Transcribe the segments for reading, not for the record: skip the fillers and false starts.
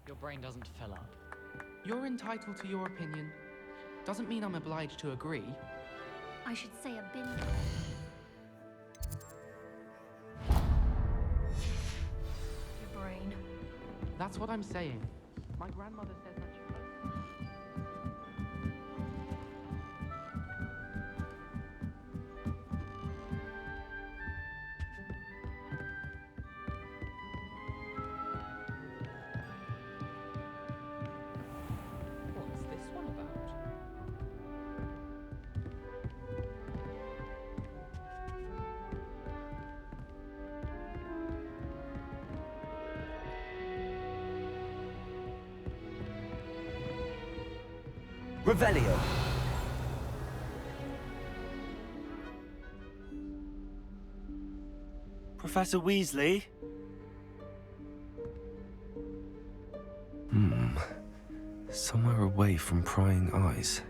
Your brain doesn't fill up. You're entitled to your opinion. Doesn't mean I'm obliged to agree. I should say a bin. Your brain. That's what I'm saying. My grandmother says that you... What's this one about? Revelio. Professor Weasley? Somewhere away from prying eyes.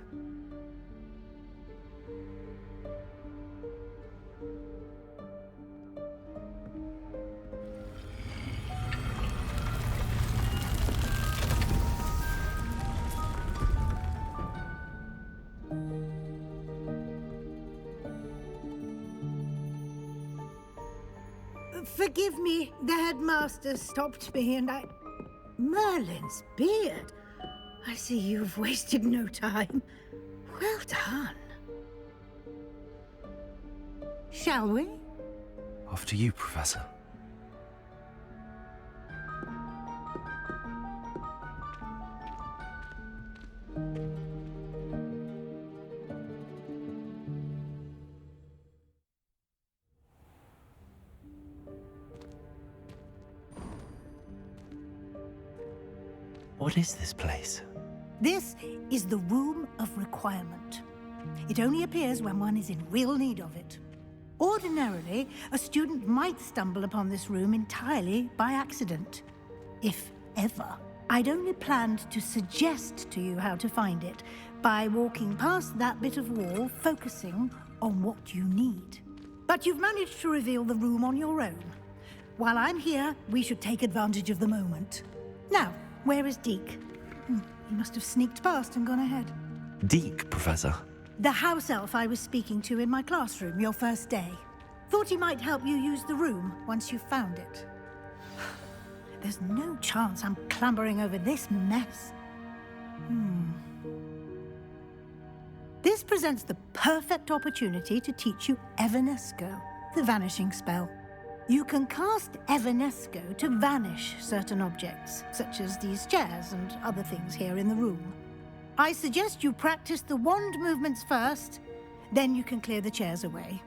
Forgive me, the headmaster stopped me and I... Merlin's beard. I see you've wasted no time. Well done. Shall we? After you, Professor. What is this place? This is the Room of Requirement. It only appears when one is in real need of it. Ordinarily, a student might stumble upon this room entirely by accident. If ever. I'd only planned to suggest to you how to find it by walking past that bit of wall, focusing on what you need. But you've managed to reveal the room on your own. While I'm here, we should take advantage of the moment. Now, where is Deke? He must have sneaked past and gone ahead. Deke, Professor. The house elf I was speaking to in my classroom your first day. Thought he might help you use the room once you found it. There's no chance I'm clambering over this mess. This presents the perfect opportunity to teach you Evanesco, the vanishing spell. You can cast Evanesco to vanish certain objects, such as these chairs and other things here in the room. I suggest you practice the wand movements first, then you can clear the chairs away.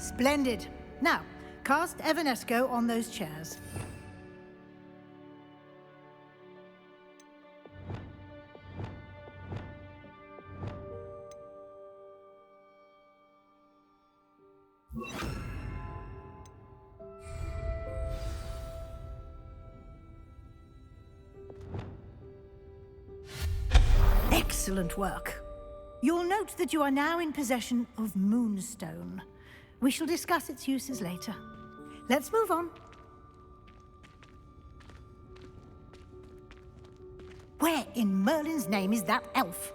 Splendid. Now, cast Evanesco on those chairs. Excellent work. You'll note that you are now in possession of Moonstone. We shall discuss its uses later. Let's move on. Where in Merlin's name is that elf?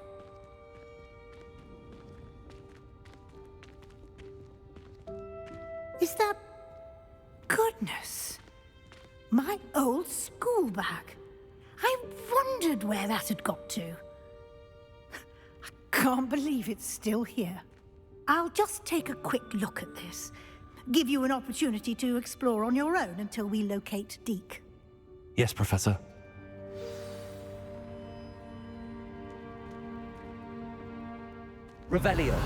Is that... Goodness! My old school bag. I wondered where that had got to. I can't believe it's still here. I'll just take a quick look at this. Give you an opportunity to explore on your own until we locate Deke. Yes, Professor. Revelio.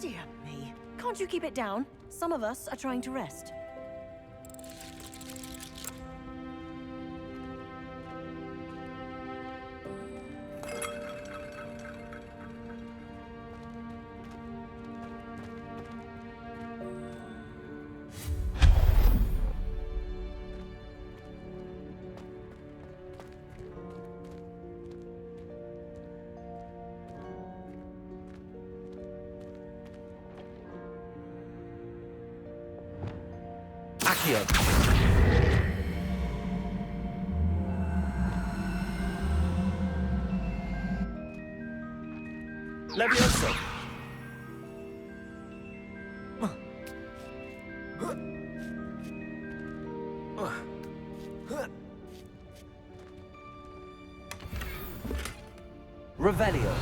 Dear me. Can't you keep it down? Some of us are trying to rest. Accio. Levioso. Revelio.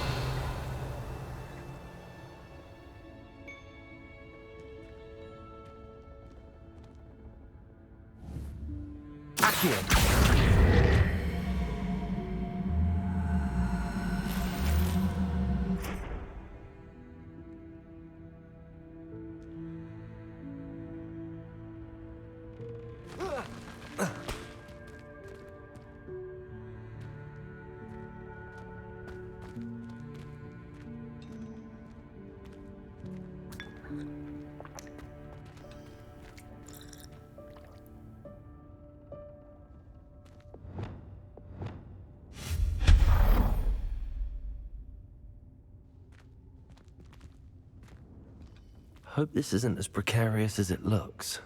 Accio. Hope this isn't as precarious as it looks.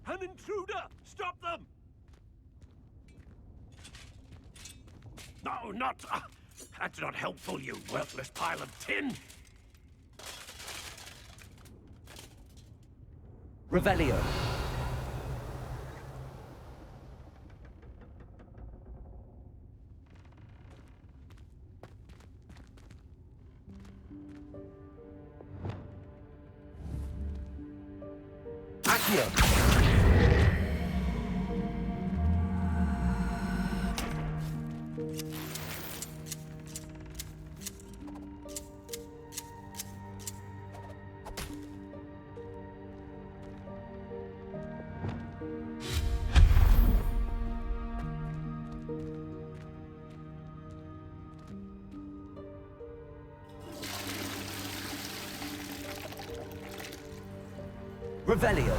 An intruder! Stop them! No, not... that's not helpful, you worthless pile of tin! Revelio. Accio. Revelio.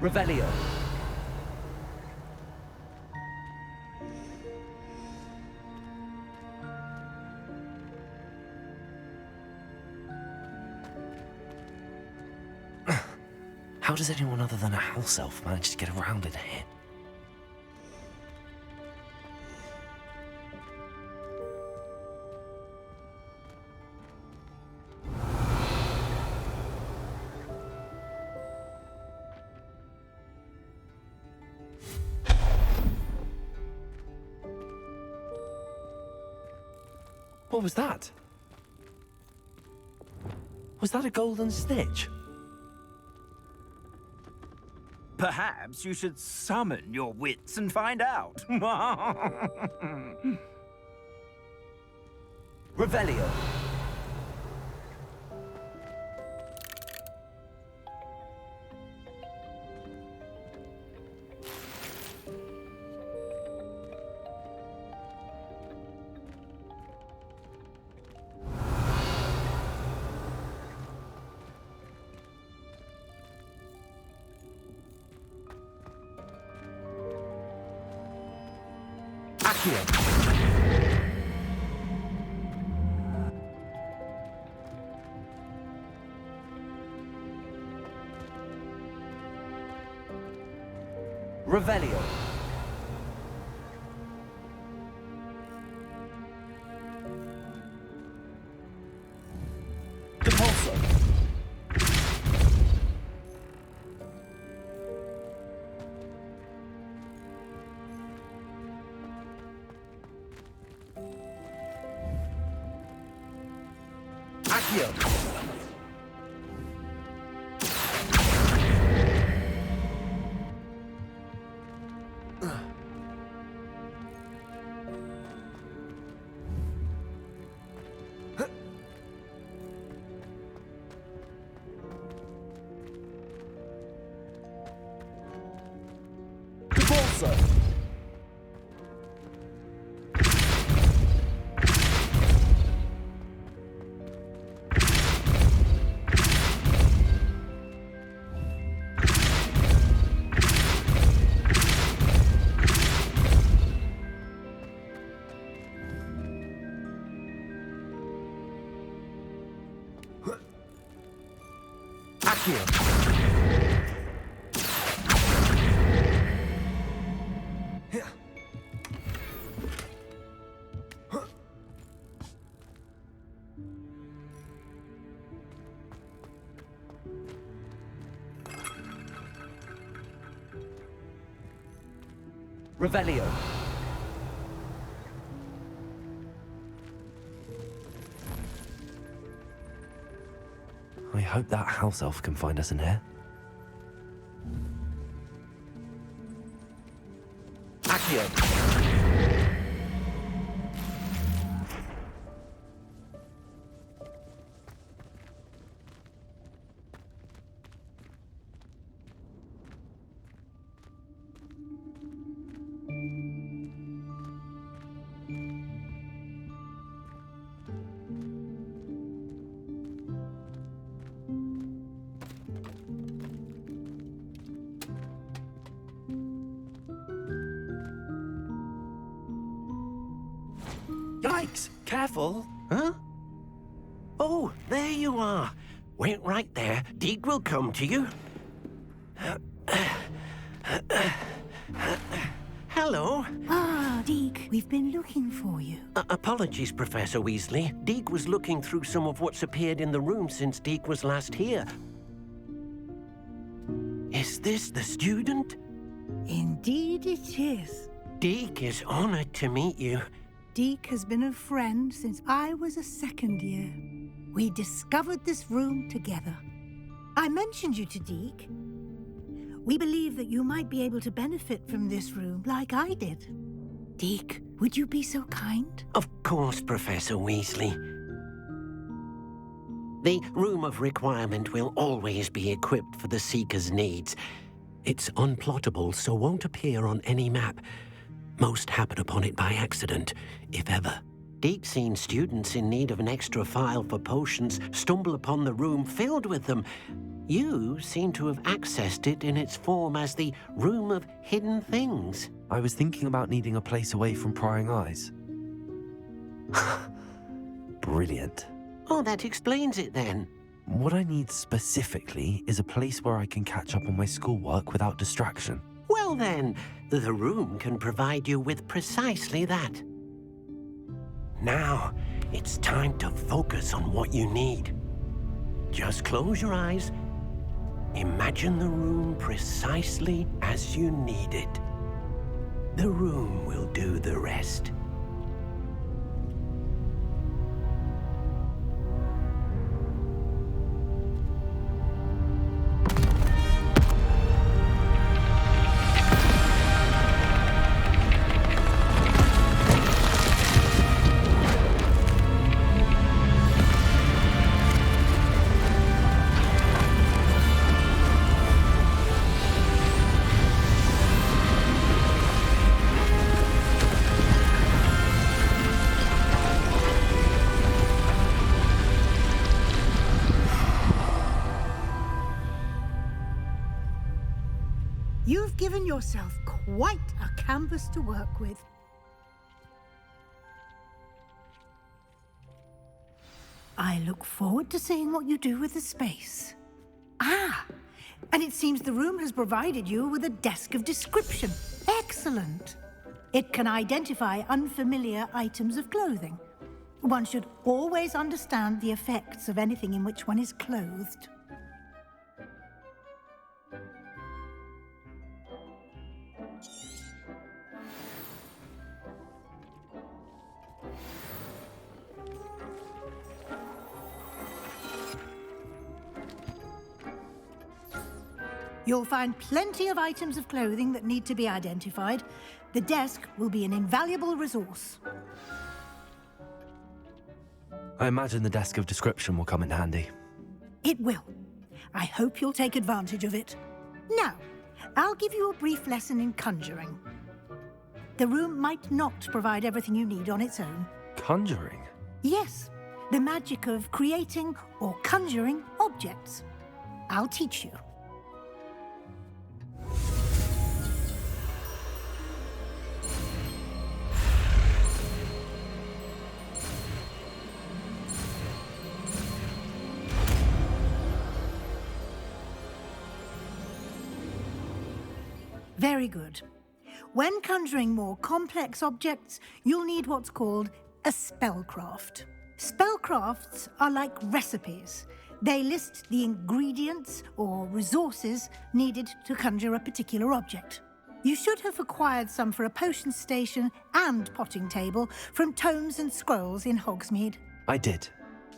Revelio. How does anyone other than a house elf manage to get around in here? What was that? Was that a golden snitch? Perhaps you should summon your wits and find out. Revelio. Revelio. Accio. Bolsa. Accio. Revelio. I hope that house elf can find us in here. Accio. Yikes! Careful! Huh? Oh, there you are. Wait right there. Deke will come to you. Hello. Ah, Deke, we've been looking for you. Apologies, Professor Weasley. Deke was looking through some of what's appeared in the room since Deke was last here. Is this the student? Indeed it is. Deke is honored to meet you. Deke has been a friend since I was a second year. We discovered this room together. I mentioned you to Deke. We believe that you might be able to benefit from this room like I did. Deke, would you be so kind? Of course, Professor Weasley. The Room of Requirement will always be equipped for the Seeker's needs. It's unplottable, so won't appear on any map. Most happen upon it by accident, if ever. Deke's seen students in need of an extra file for potions stumble upon the room filled with them. You seem to have accessed it in its form as the Room of Hidden Things. I was thinking about needing a place away from prying eyes. Brilliant. Oh, that explains it then. What I need specifically is a place where I can catch up on my schoolwork without distraction. Well then, the room can provide you with precisely that. Now, it's time to focus on what you need. Just close your eyes. Imagine the room precisely as you need it. The room will do the rest. You've given yourself quite a canvas to work with. I look forward to seeing what you do with the space. Ah, and it seems the room has provided you with a desk of description. Excellent. It can identify unfamiliar items of clothing. One should always understand the effects of anything in which one is clothed. You'll find plenty of items of clothing that need to be identified. The desk will be an invaluable resource. I imagine the desk of description will come in handy. It will. I hope you'll take advantage of it. Now, I'll give you a brief lesson in conjuring. The room might not provide everything you need on its own. Conjuring? Yes, the magic of creating or conjuring objects. I'll teach you. Very good. When conjuring more complex objects, you'll need what's called a spellcraft. Spellcrafts are like recipes. They list the ingredients or resources needed to conjure a particular object. You should have acquired some for a potion station and potting table from tomes and scrolls in Hogsmeade. I did.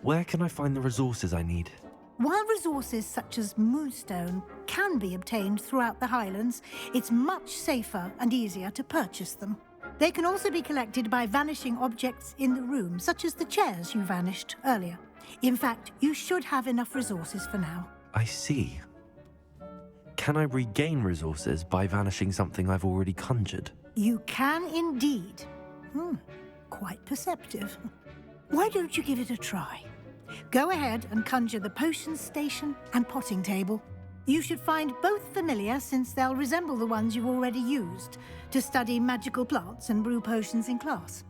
Where can I find the resources I need? While resources such as moonstone can be obtained throughout the Highlands, it's much safer and easier to purchase them. They can also be collected by vanishing objects in the room, such as the chairs you vanished earlier. In fact, you should have enough resources for now. I see. Can I regain resources by vanishing something I've already conjured? You can indeed. Quite perceptive. Why don't you give it a try? Go ahead and conjure the potion station and potting table. You should find both familiar, since they'll resemble the ones you've already used to study magical plants and brew potions in class.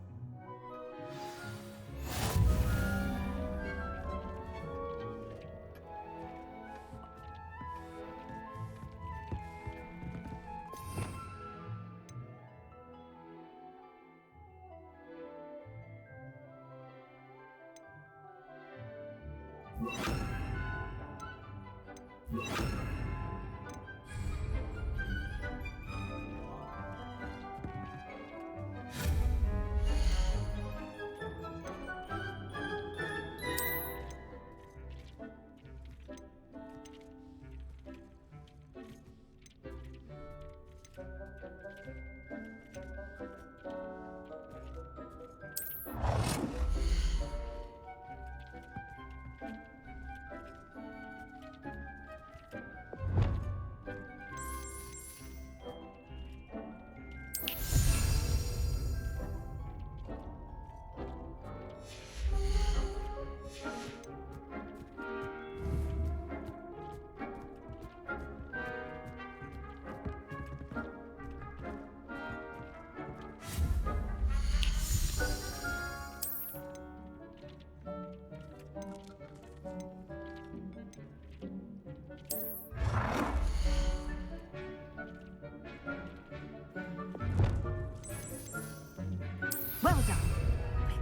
Well done.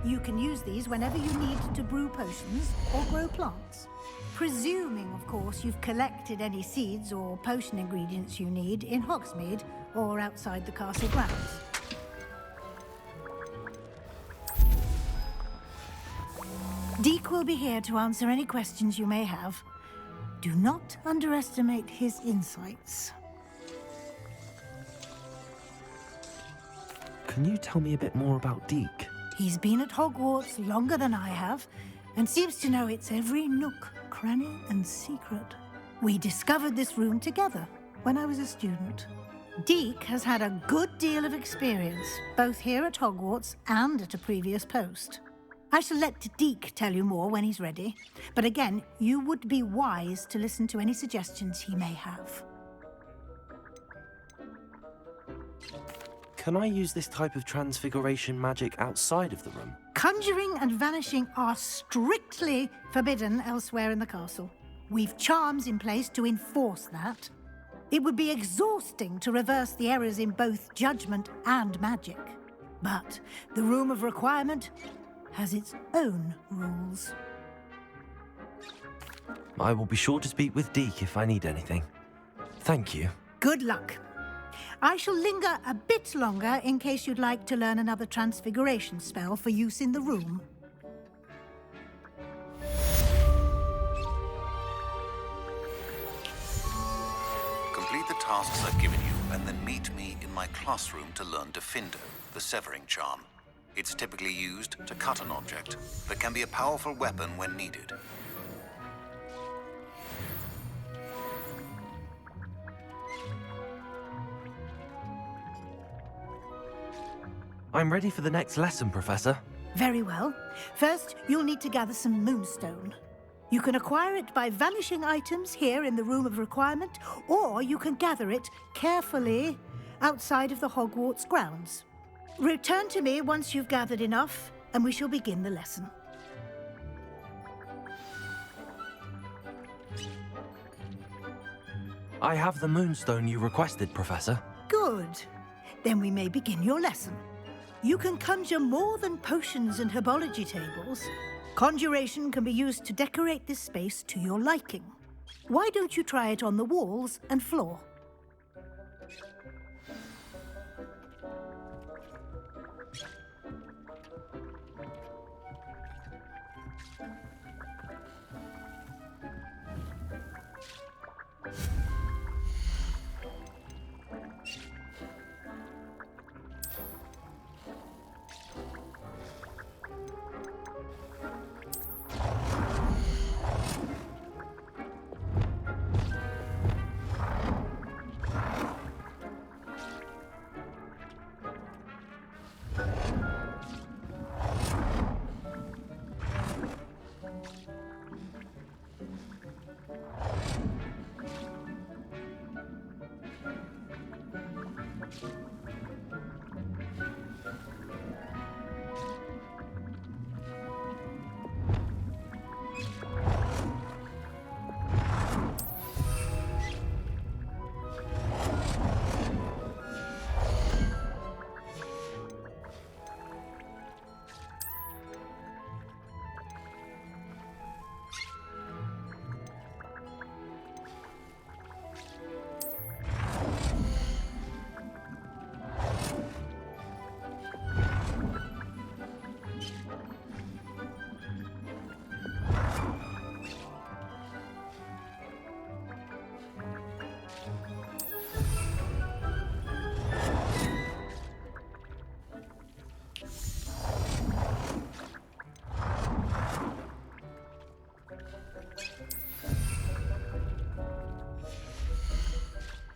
You can use these whenever you need to brew potions or grow plants. Presuming, of course, you've collected any seeds or potion ingredients you need in Hogsmeade or outside the castle grounds. Deek will be here to answer any questions you may have. Do not underestimate his insights. Can you tell me a bit more about Deek? He's been at Hogwarts longer than I have, and seems to know its every nook, cranny, and secret. We discovered this room together when I was a student. Deek has had a good deal of experience, both here at Hogwarts and at a previous post. I shall let Deek tell you more when he's ready, but again, you would be wise to listen to any suggestions he may have. Can I use this type of transfiguration magic outside of the room? Conjuring and vanishing are strictly forbidden elsewhere in the castle. We've charms in place to enforce that. It would be exhausting to reverse the errors in both judgment and magic. But the Room of Requirement has its own rules. I will be sure to speak with Deek if I need anything. Thank you. Good luck. I shall linger a bit longer in case you'd like to learn another transfiguration spell for use in the room. Complete tasks are given you, and then meet me in my classroom to learn Diffindo, the severing charm. It's typically used to cut an object, but can be a powerful weapon when needed. I'm ready for the next lesson, Professor. Very well. First, you'll need to gather some moonstone. You can acquire it by vanishing items here in the Room of Requirement, or you can gather it carefully outside of the Hogwarts grounds. Return to me once you've gathered enough, and we shall begin the lesson. I have the moonstone you requested, Professor. Good. Then we may begin your lesson. You can conjure more than potions and herbology tables. Conjuration can be used to decorate this space to your liking. Why don't you try it on the walls and floor?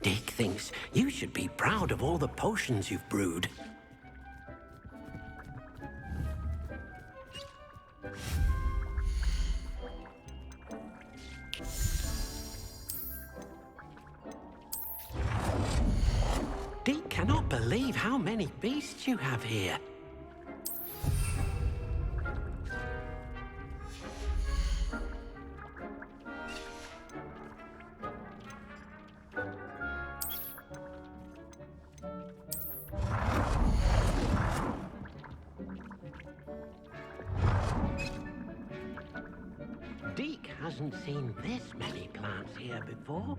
Dick thinks you should be proud of all the potions you've brewed. Dick cannot believe how many beasts you have here. Deke hasn't seen this many plants here before.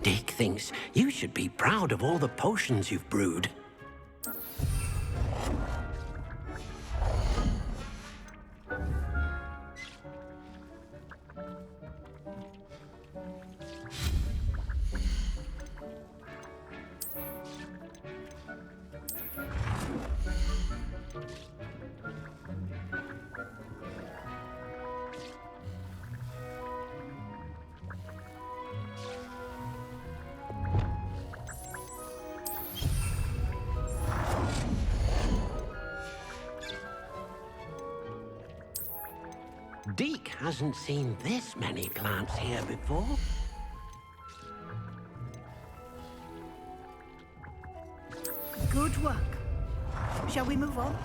Dick thinks you should be proud of all the potions you've brewed. Deke hasn't seen this many plants here before. Good work. Shall we move on?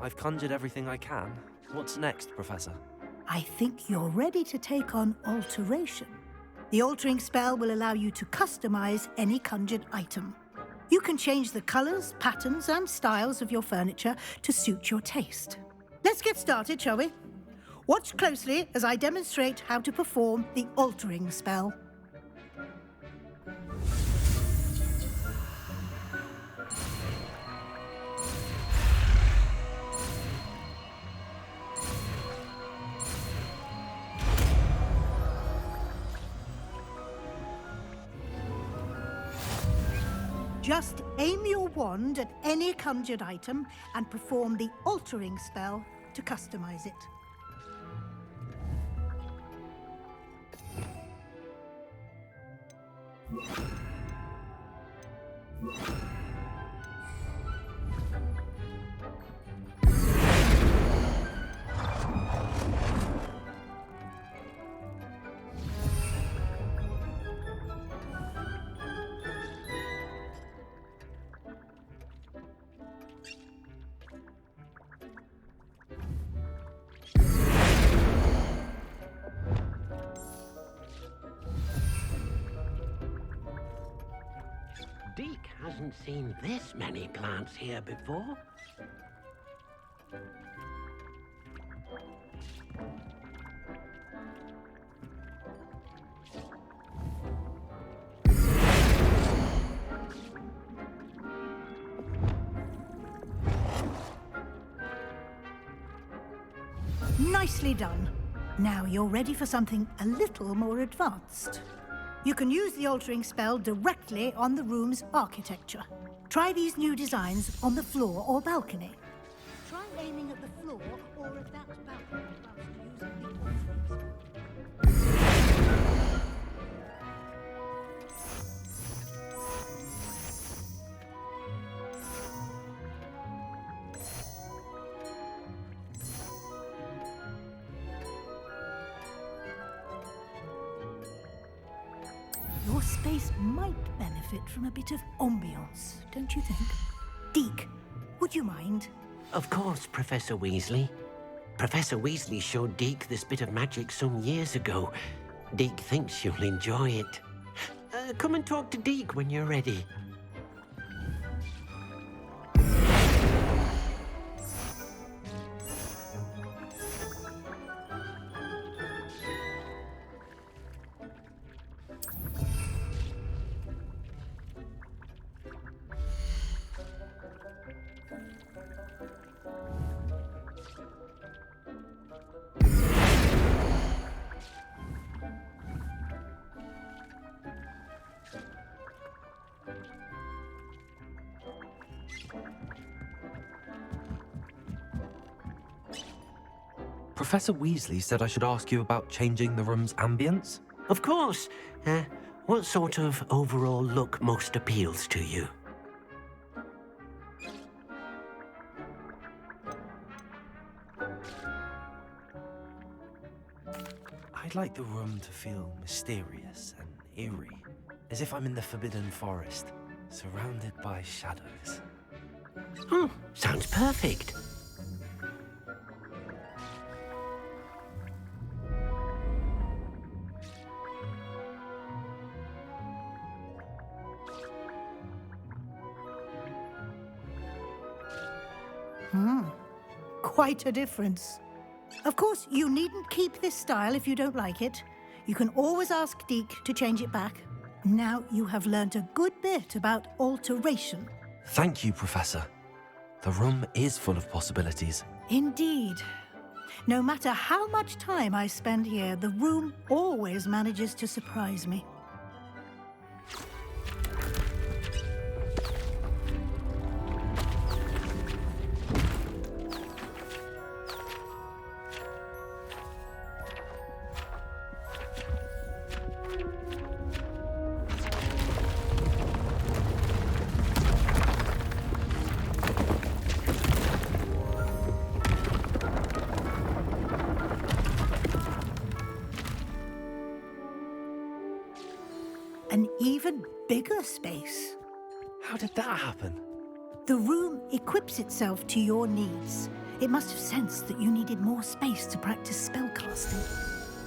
I've conjured everything I can. What's next, Professor? I think you're ready to take on alteration. The altering spell will allow you to customize any conjured item. You can change the colors, patterns, and styles of your furniture to suit your taste. Let's get started, shall we? Watch closely as I demonstrate how to perform the altering spell. Just aim your wand at any conjured item and perform the altering spell to customize it. Deke hasn't seen this many plants here before. Nicely done. Now you're ready for something a little more advanced. You can use the altering spell directly on the room's architecture. Try these new designs on the floor or balcony. Try aiming at the floor or at that balcony whilst using the altering spell. Your space might benefit from a bit of ambiance, don't you think? Deke, would you mind? Of course, Professor Weasley. Professor Weasley showed Deke this bit of magic some years ago. Deke thinks you'll enjoy it. Come and talk to Deke when you're ready. Professor Weasley said I should ask you about changing the room's ambience. Of course. What sort of overall look most appeals to you? I'd like the room to feel mysterious and eerie, as if I'm in the Forbidden Forest, surrounded by shadows. Oh, sounds perfect. Quite a difference. Of course, you needn't keep this style if you don't like it. You can always ask Deke to change it back. Now you have learnt a good bit about alteration. Thank you, Professor. The room is full of possibilities. Indeed. No matter how much time I spend here, the room always manages to surprise me. An even bigger space. How did that happen? The room equips itself to your needs. It must have sensed that you needed more space to practice spellcasting.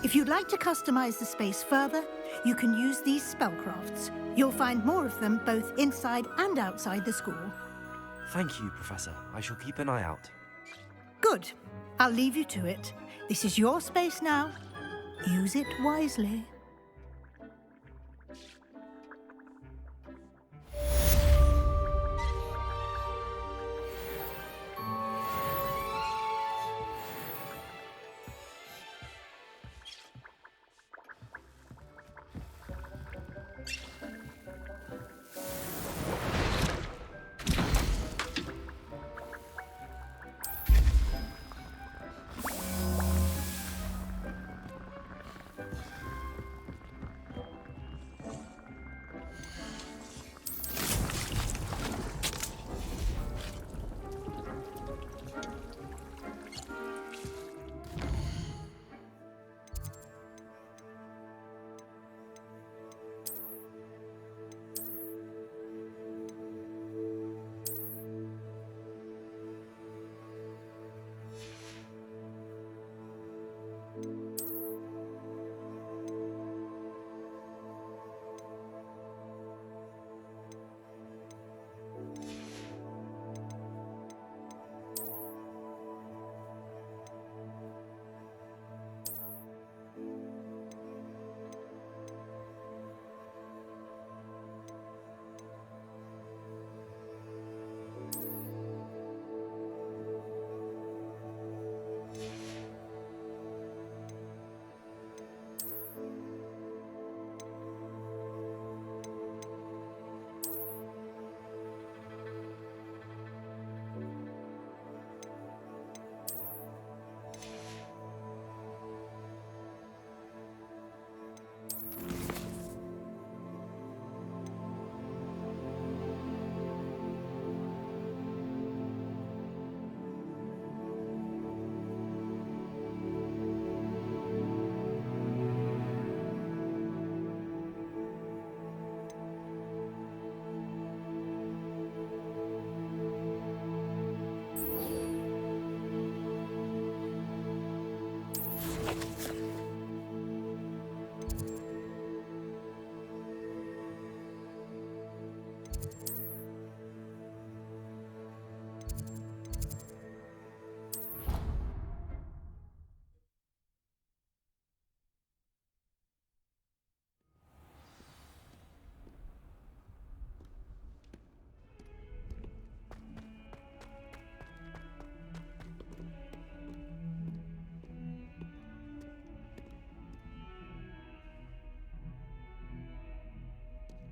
If you'd like to customize the space further, you can use these spellcrafts. You'll find more of them both inside and outside the school. Thank you, Professor. I shall keep an eye out. Good. I'll leave you to it. This is your space now. Use it wisely.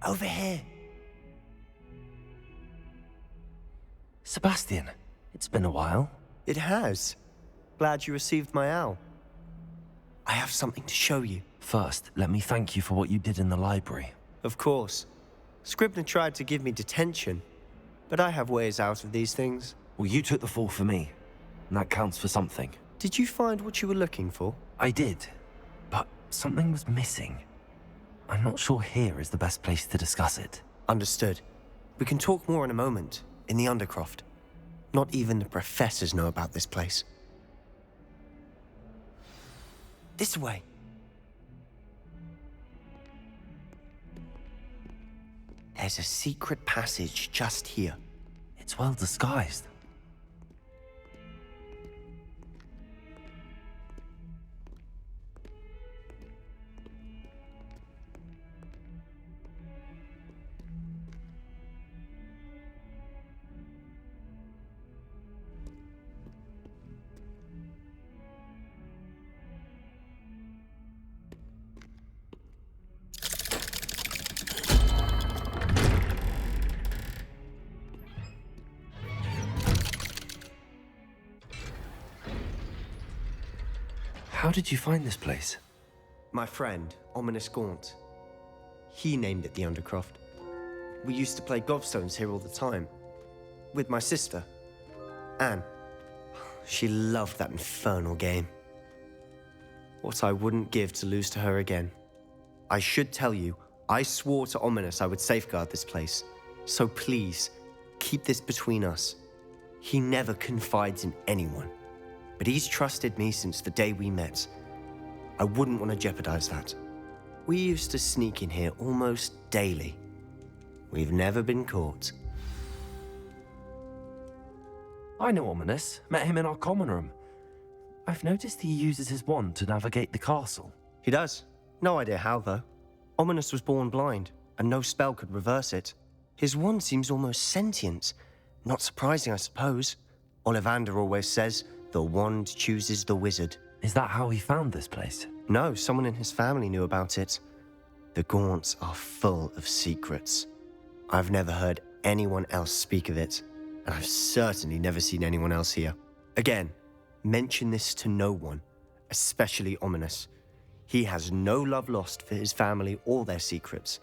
Over here. Sebastian, it's been a while. It has. Glad you received my owl. I have something to show you. First, let me thank you for what you did in the library. Of course. Scribner tried to give me detention, but I have ways out of these things. Well, you took the fall for me, and that counts for something. Did you find what you were looking for? I did, but something was missing. I'm not sure here is the best place to discuss it. Understood. We can talk more in a moment, in the Undercroft. Not even the professors know about this place. This way. There's a secret passage just here. It's well disguised. How did you find this place? My friend, Ominous Gaunt. He named it the Undercroft. We used to play gobstones here all the time. With my sister, Anne. She loved that infernal game. What I wouldn't give to lose to her again. I should tell you, I swore to Ominous I would safeguard this place. So please, keep this between us. He never confides in anyone. But he's trusted me since the day we met. I wouldn't want to jeopardize that. We used to sneak in here almost daily. We've never been caught. I know Ominous. Met him in our common room. I've noticed he uses his wand to navigate the castle. He does. No idea how, though. Ominous was born blind, and no spell could reverse it. His wand seems almost sentient. Not surprising, I suppose. Ollivander always says, the wand chooses the wizard. Is that how he found this place? No, someone in his family knew about it. The Gaunts are full of secrets. I've never heard anyone else speak of it, and I've certainly never seen anyone else here. Again, mention this to no one, especially Ominous. He has no love lost for his family or their secrets,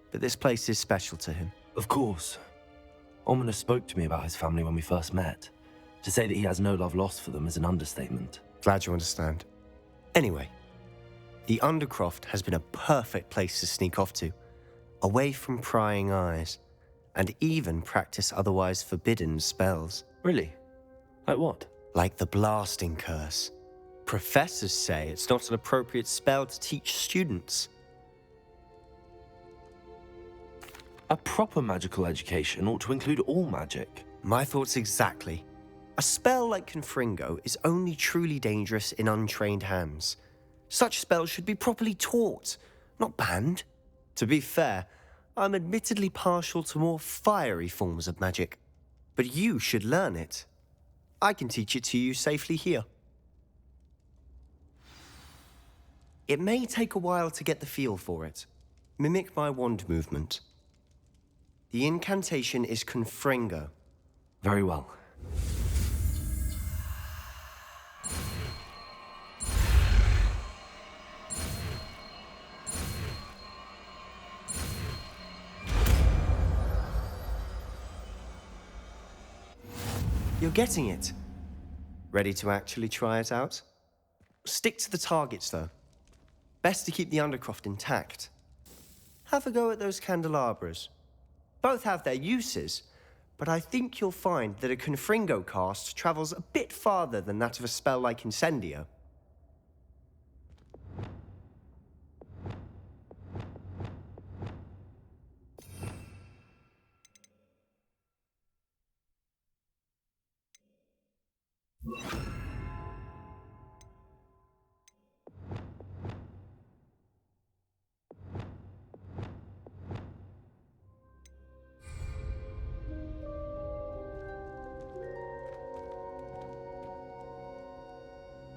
but this place is special to him. Of course. Ominous spoke to me about his family when we first met. To say that he has no love lost for them is an understatement. Glad you understand. Anyway, the Undercroft has been a perfect place to sneak off to, away from prying eyes, and even practice otherwise forbidden spells. Really? Like what? Like the blasting curse. Professors say it's not an appropriate spell to teach students. A proper magical education ought to include all magic. My thoughts exactly. A spell like Confringo is only truly dangerous in untrained hands. Such spells should be properly taught, not banned. To be fair, I'm admittedly partial to more fiery forms of magic. But you should learn it. I can teach it to you safely here. It may take a while to get the feel for it. Mimic my wand movement. The incantation is Confringo. Very well. You're getting it. Ready to actually try it out? Stick to the targets, though. Best to keep the Undercroft intact. Have a go at those candelabras. Both have their uses, but I think you'll find that a Confringo cast travels a bit farther than that of a spell like Incendio.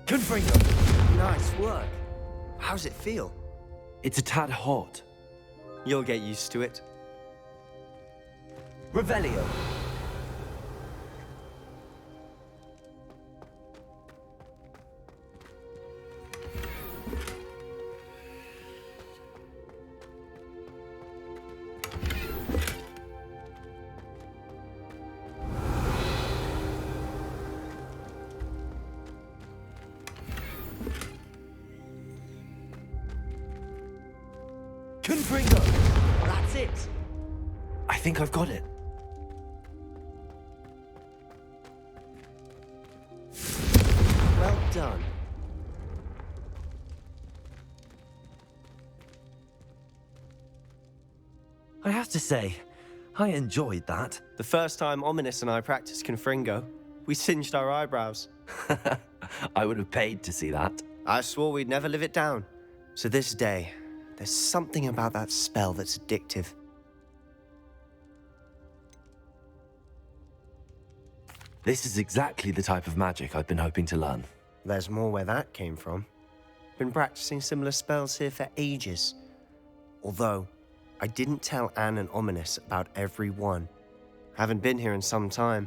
Confringo! Nice work. How's it feel? It's a tad hot. You'll get used to it. Revelio! Confringo! That's it. I think I've got it. Well done. I have to say, I enjoyed that. The first time Ominous and I practiced Confringo, we singed our eyebrows. I would have paid to see that. I swore we'd never live it down. To this day, there's something about that spell that's addictive. This is exactly the type of magic I've been hoping to learn. There's more where that came from. Been practicing similar spells here for ages. Although, I didn't tell Anne and Ominous about every one. Haven't been here in some time.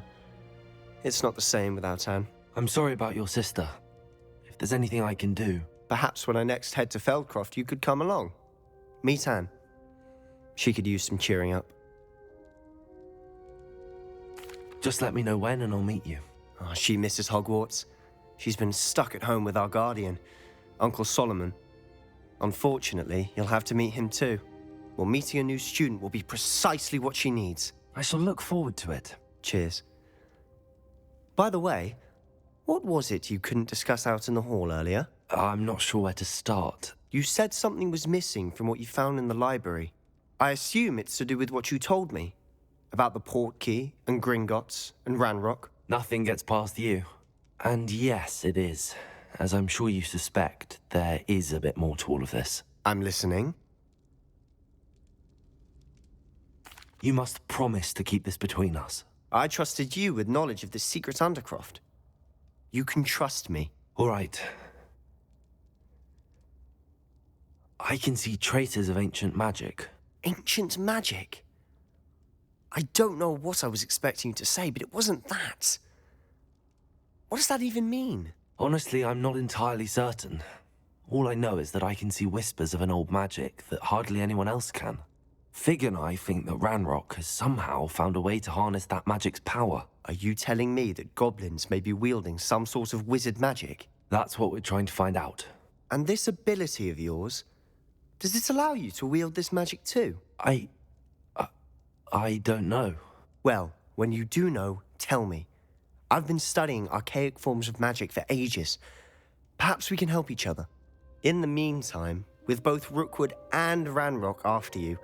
It's not the same without Anne. I'm sorry about your sister. If there's anything I can do. Perhaps when I next head to Feldcroft, you could come along. Meet Anne. She could use some cheering up. Just let me know when and I'll meet you. Oh, she misses Hogwarts. She's been stuck at home with our guardian, Uncle Solomon. Unfortunately, you'll have to meet him too. Well, meeting a new student will be precisely what she needs. I shall look forward to it. Cheers. By the way, what was it you couldn't discuss out in the hall earlier? I'm not sure where to start. You said something was missing from what you found in the library. I assume it's to do with what you told me. About the Portkey, and Gringotts, and Ranrock. Nothing gets past you. And yes, it is. As I'm sure you suspect, there is a bit more to all of this. I'm listening. You must promise to keep this between us. I trusted you with knowledge of the secret Undercroft. You can trust me. All right. I can see traces of ancient magic. Ancient magic? I don't know what I was expecting you to say, but it wasn't that. What does that even mean? Honestly, I'm not entirely certain. All I know is that I can see whispers of an old magic that hardly anyone else can. Fig and I think that Ranrock has somehow found a way to harness that magic's power. Are you telling me that goblins may be wielding some sort of wizard magic? That's what we're trying to find out. And this ability of yours, does it allow you to wield this magic too? I don't know. Well, when you do know, tell me. I've been studying archaic forms of magic for ages. Perhaps we can help each other. In the meantime, with both Rookwood and Ranrock after you,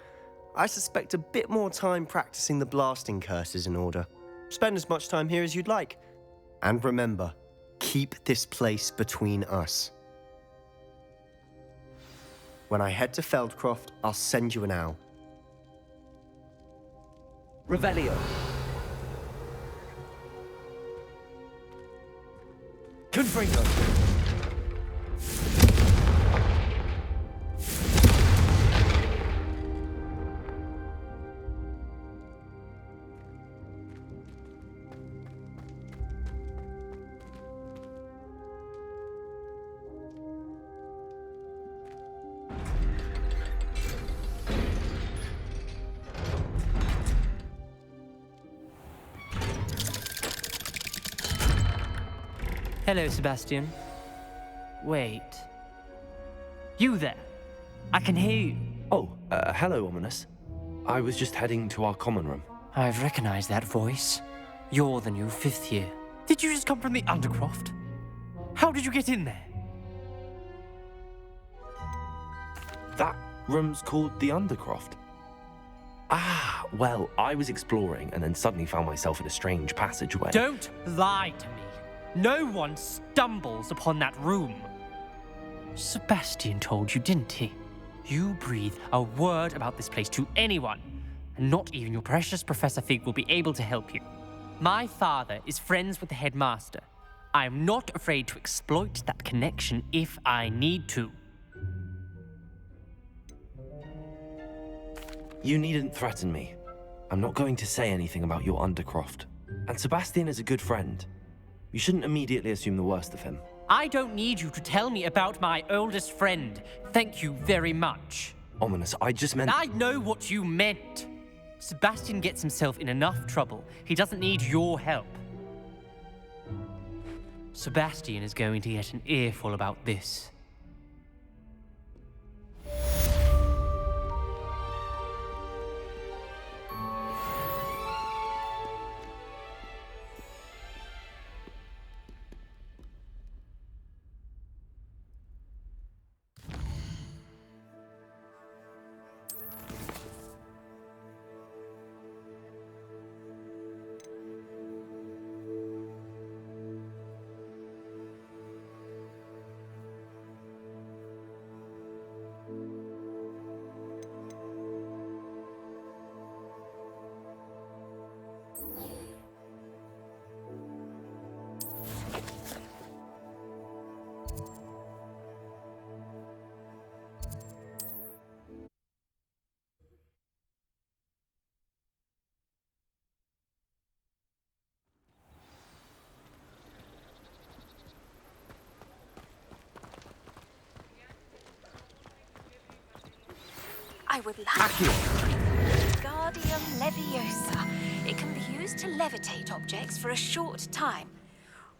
I suspect a bit more time practicing the blasting curse is in order. Spend as much time here as you'd like. And remember, keep this place between us. When I head to Feldcroft, I'll send you an owl. Revelio. Confringo. Hello, Sebastian. Wait. You there? I can hear you. Oh, hello, Ominous. I was just heading to our common room. I've recognized that voice. You're the new 5th year. Did you just come from the Undercroft? How did you get in there? That room's called the Undercroft. Ah, well, I was exploring and then suddenly found myself in a strange passageway. Don't lie to me. No one stumbles upon that room. Sebastian told you, didn't he? You breathe a word about this place to anyone, and not even your precious Professor Fig will be able to help you. My father is friends with the headmaster. I am not afraid to exploit that connection if I need to. You needn't threaten me. I'm not going to say anything about your Undercroft. And Sebastian is a good friend. You shouldn't immediately assume the worst of him. I don't need you to tell me about my oldest friend. Thank you very much. Ominous, I just meant... I know what you meant. Sebastian gets himself in enough trouble. He doesn't need your help. Sebastian is going to get an earful about this. I would like Guardium Leviosa. It can be used to levitate objects for a short time.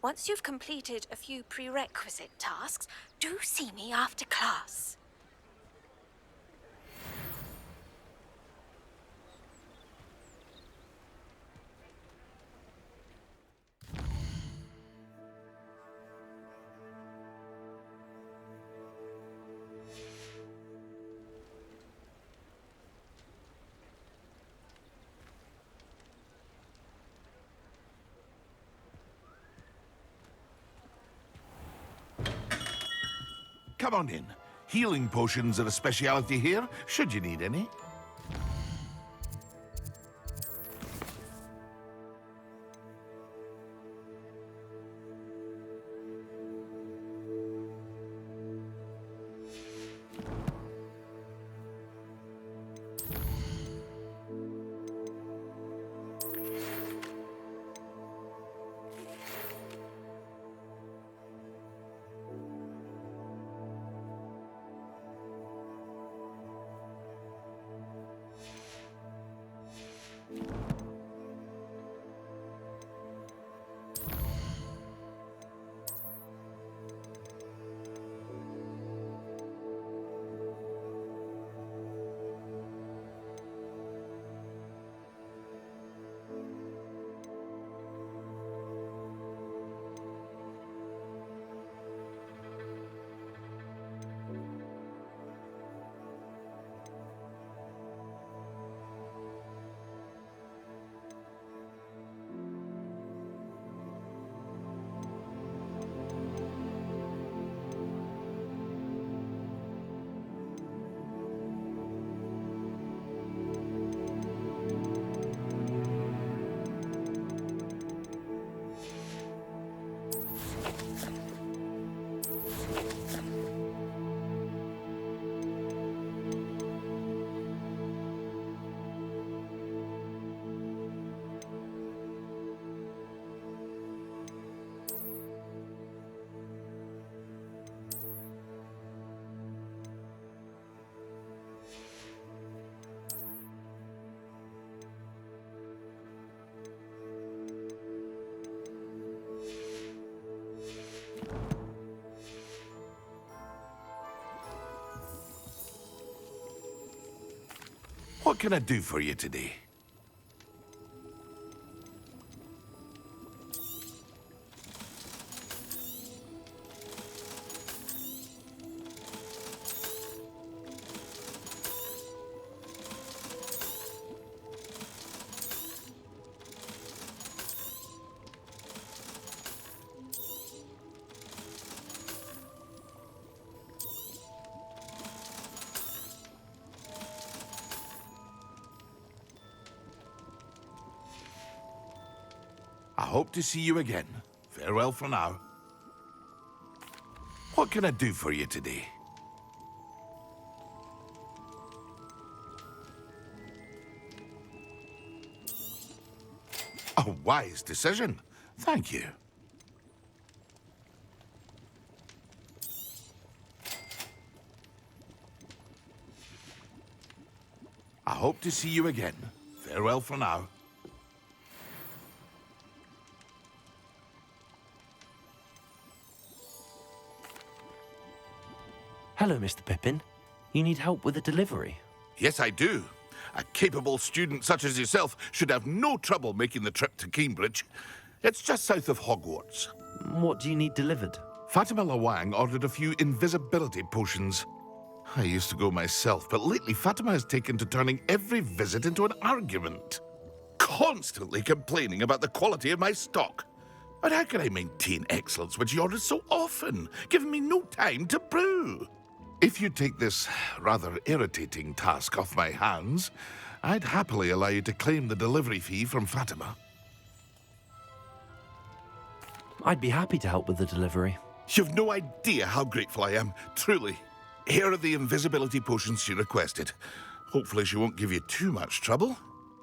Once you've completed a few prerequisite tasks, do see me after class. Come on in. Healing potions are a speciality here, should you need any. What can I do for you today? I hope to see you again. Farewell for now. What can I do for you today? A wise decision. Thank you. I hope to see you again. Farewell for now. Hello, Mr. Pippin. You need help with a delivery? Yes, I do. A capable student such as yourself should have no trouble making the trip to Cambridge. It's just south of Hogwarts. What do you need delivered? Fatima Lawang ordered a few invisibility potions. I used to go myself, but lately Fatima has taken to turning every visit into an argument. Constantly complaining about the quality of my stock. But how can I maintain excellence when she orders so often, giving me no time to brew? If you take this rather irritating task off my hands, I'd happily allow you to claim the delivery fee from Fatima. I'd be happy to help with the delivery. You've no idea how grateful I am, truly. Here are the invisibility potions she requested. Hopefully she won't give you too much trouble.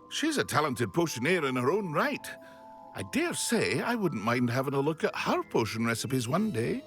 She's a talented potioneer in her own right. I dare say I wouldn't mind having a look at her potion recipes one day.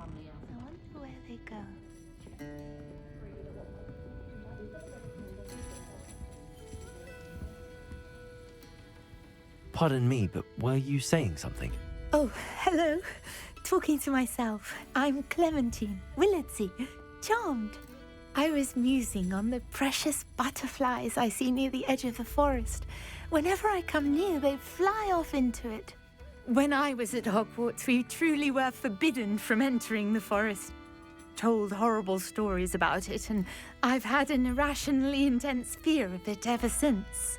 I wonder where they go. Pardon me, but were you saying something? Oh, hello. Talking to myself. I'm Clementine, Willardsey, charmed. I was musing on the precious butterflies I see near the edge of the forest. Whenever I come near, they fly off into it. When I was at Hogwarts, we truly were forbidden from entering the forest. Told horrible stories about it, and I've had an irrationally intense fear of it ever since.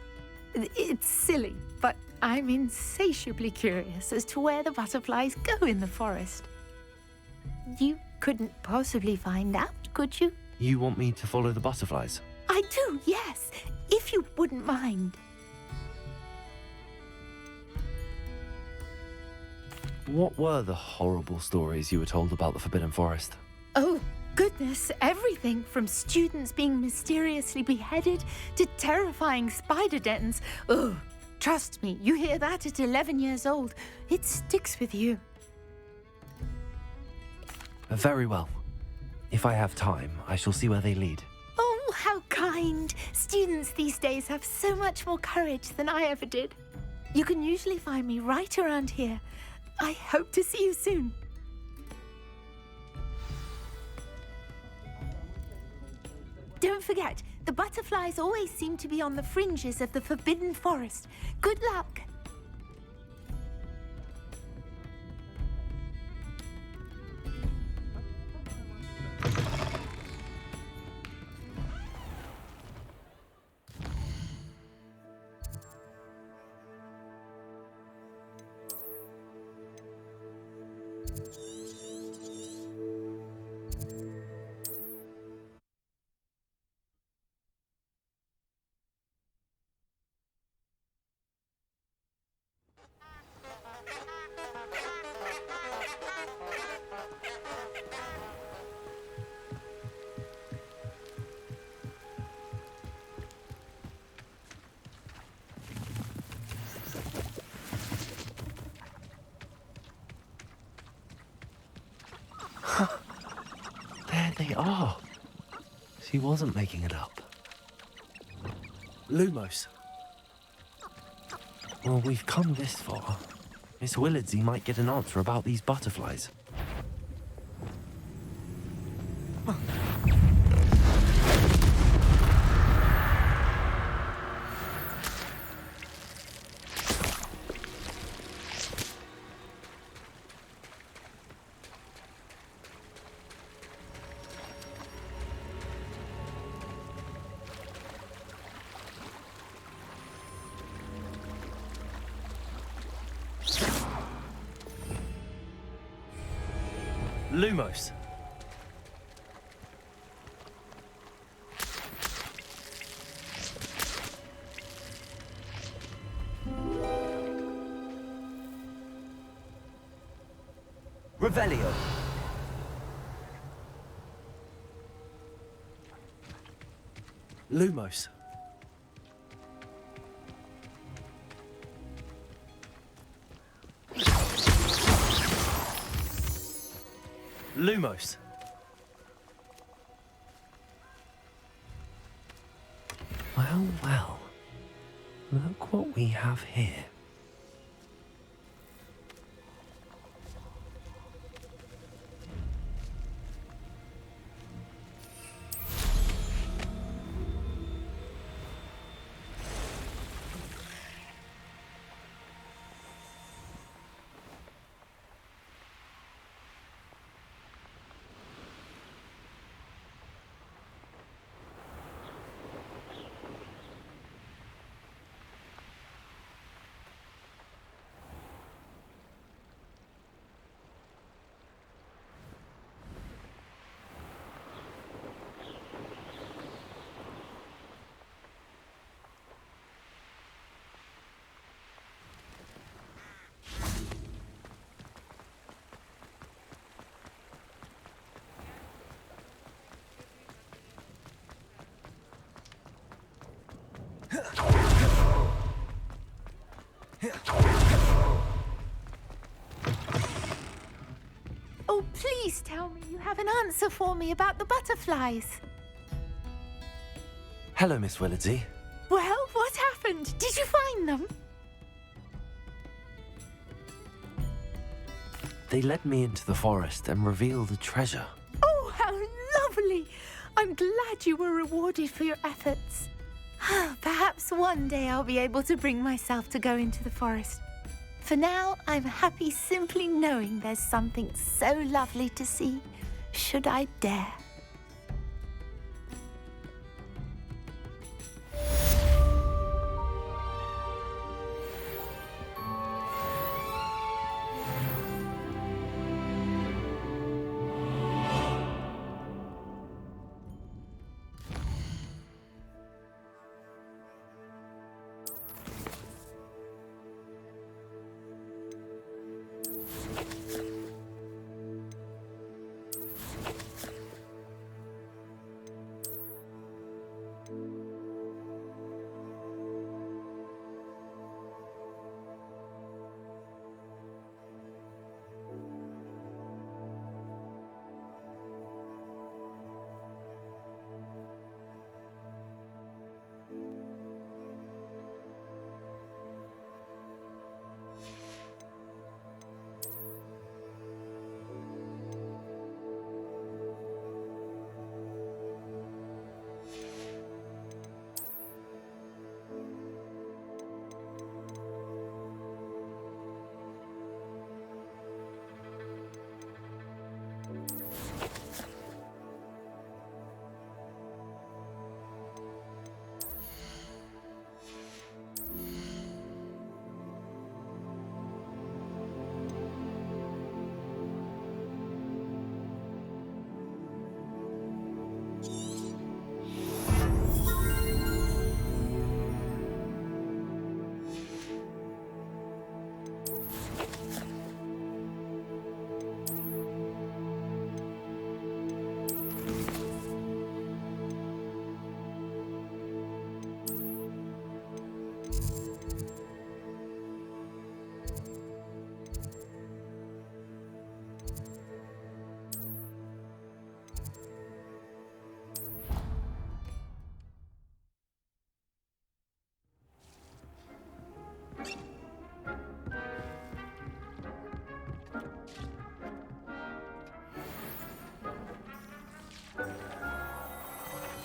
It's silly, but I'm insatiably curious as to where the butterflies go in the forest. You couldn't possibly find out, could you? You want me to follow the butterflies? I do, yes, if you wouldn't mind. What were the horrible stories you were told about the Forbidden Forest? Oh, goodness, everything from students being mysteriously beheaded to terrifying spider dens. Oh, trust me, you hear that at 11 years old, it sticks with you. Very well. If I have time, I shall see where they lead. Oh, how kind. Students these days have so much more courage than I ever did. You can usually find me right around here. I hope to see you soon. Don't forget, the butterflies always seem to be on the fringes of the Forbidden Forest. Good luck. There they are. She wasn't making it up. Lumos. Well, we've come this far. Miss Willardsey might get an answer about these butterflies. Lumos. Revelio. Lumos. Lumos. Well, well. Look what we have here. tell me you have an answer for me about the butterflies. Hello, Miss Willardsey. Well, what happened? Did you find them? They led me into the forest and revealed a treasure. Oh, how lovely! I'm glad you were rewarded for your efforts. Perhaps one day I'll be able to bring myself to go into the forest. For now, I'm happy simply knowing there's something so lovely to see, should I dare.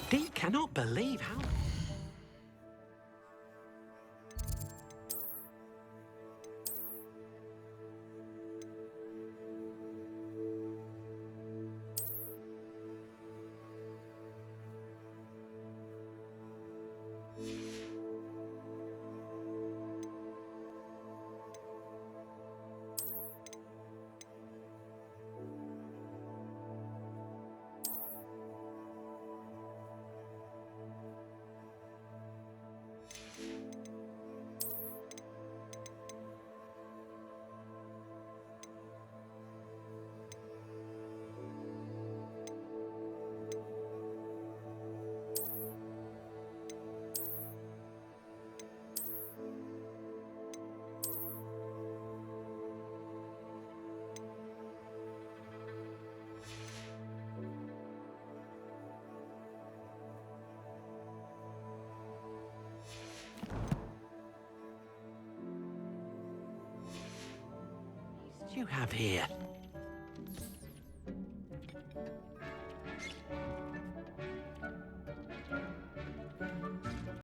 Dee cannot believe how... you have here?